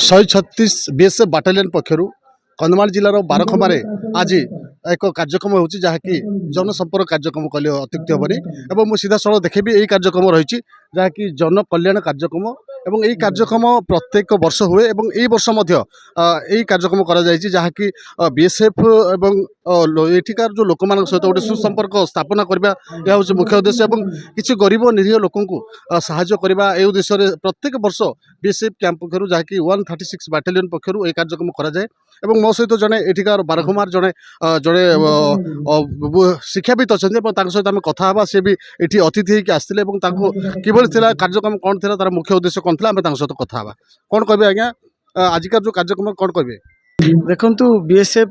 136 BSF battalion पक्षर Kandhamal जिलार बारखमारे आज एक कार्यक्रम हो जहाँकि जनसंपर्क कार्यक्रम कले अत्युक्ति हेनी और मुझे सीधा सड़क देखेबी यही कार्यक्रम रही जहाँकि जन कल्याण कार्यक्रम एवं यही कार्यक्रम प्रत्येक वर्ष हुए एवं यही वर्ष यही कार्यक्रम जहाँकि बीएसएफ एवं एठिकार जो लोक मान सहित गोटे सुसंपर्क स्थापना करवा यह हूँ मुख्य उद्देश्य एवं किसी गरीब निरीह लोक साहाय्य करवा ए उद्देश्य प्रत्येक वर्ष बीएसएफ कैंप पक्षर जहाँकि 136 बाटालियन पक्षर यह कार्यक्रम कराए एवं मो सहित जड़े एठिकार बारखमार जड़े जड़े शिक्षाविद अच्छा सहित आम कथा सी भी ये अतिथि होकर आसते कि कार्यक्रम कौन थी तार मुख्य उद्देश्य कौन था आम सहित कथा कौन कहे आज्ञा आजिका जो कार्यक्रम कौन कहे देखु बीएसएफ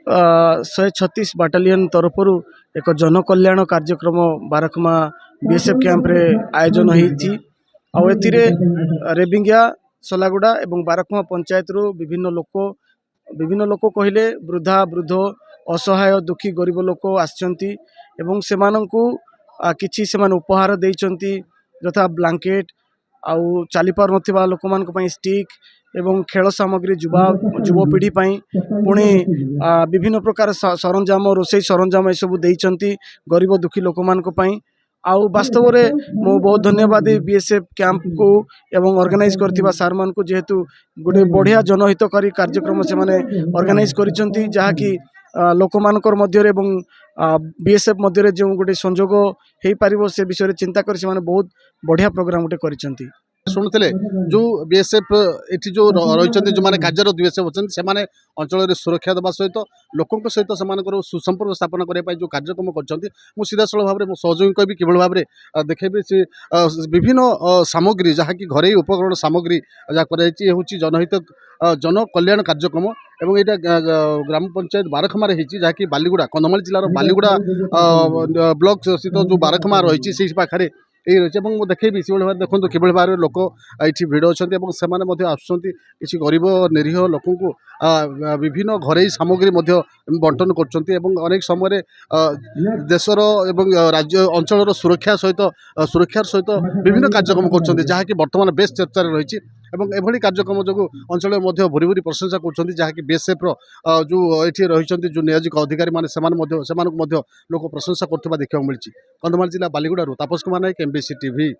136 बाटालियन तरफ एक जन कल्याण कार्यक्रम बारखमा बीएसएफ कैंप रे आयोजन होती रेबिंगिया सलागुड़ा एवं बारखमा पंचायत रू विभिन्न लोक कहले वृद्धा वृद्ध असहाय दुखी गरीब लोक आसचंती एवं सेमानंकु किछि सेमान उपहार देइचंती यथा ब्लैंकेट आउ चली पार नथिबा लोक मान को स्टिक एवं खेल सामग्री युवपीढ़ी पुणी विभिन्न प्रकार सरंजाम रोसई सरंजाम ये सब देइचंती गरीब दुखी लोक मान को आउ वास्तव में मु बहुत धन्यवाद बीएसएफ कैंप को एवं ऑर्गेनाइज करथिबा सार मान को जेहेतु गोटे बढ़िया जनहितकारी कार्यक्रम से माने ऑर्गेनाइज करिसंती जहाँकि लोक मानकर मध्य एवं बीएसएफ मध्य जो गोटे संजोग हो पारिबो से विषय चिंता कर से माने बहुत बढ़िया प्रोग्राम गोटे करिसंती शुणुते जो बीएसएफ ये जो रही जो मैंने कार्यरत बीएसएफ अच्छे से अंचल सुरक्षा देवा सहित लोकों सहित से सुसंपर्क स्थापना करने जो कार्यक्रम कर सीधा सड़क भाव में सहयोगी कहि कि भाव में देखेबी से विभिन्न सामग्री जहाँकि घरे उपकरण सामग्री जहाँ हूँ जनहित जन कल्याण कार्यक्रम एवं यहाँ ग्राम पंचायत बारखमार जहाँकि बालीगुड़ा कंधमाल जिलार बालीगुड़ा ब्लॉक स्थित जो बारखमा रही से पाखे यही रही देखेबी से भाव देखो कि भाव में लोक ये भिड़ अच्छा आसुँच किसी गरीब निरीह लोक विभिन्न घरे सामग्री बंटन कर अनेक समय देशर एवं राज्य अंचल सुरक्षा सहित विभिन्न कार्यक्रम कर जहाँकि बर्तमान बेस चर्चा रही एभली कार्यक्रम जो अंचल भूरी भूरी प्रशंसा कर बीएसएफ जो ये रही जो नियोजित अधिकारी मैंने लोक प्रशंसा करता देखा मिली कंधमाल जिला बालीगुड़ा तापस कुमार नायक एमबीसी टीवी।